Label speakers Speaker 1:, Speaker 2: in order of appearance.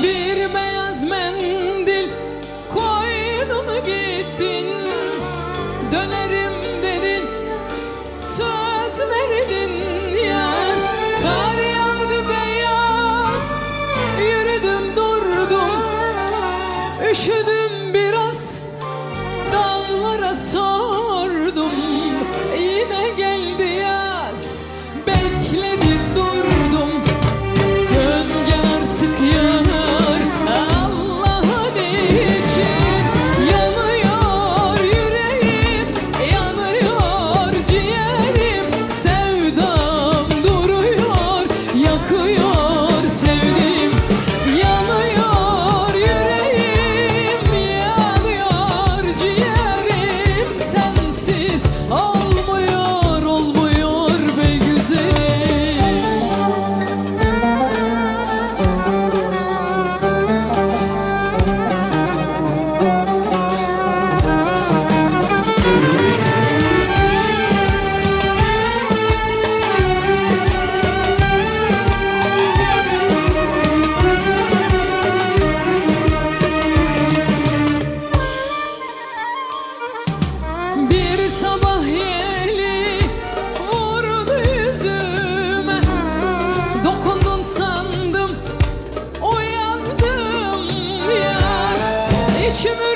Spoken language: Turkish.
Speaker 1: Bir beyaz mendil koynunu gittin, dönerim dedin, söz verdin yar. Kar yağdı beyaz, yürüdüm durdum, üşüdüm biraz, dağlara sordum. Yine geldi yaz, bekledim durdum, dön gel artık yar. Bir sabah yeli vurdu yüzüme, dokundun sandım, uyandım yar. İçimi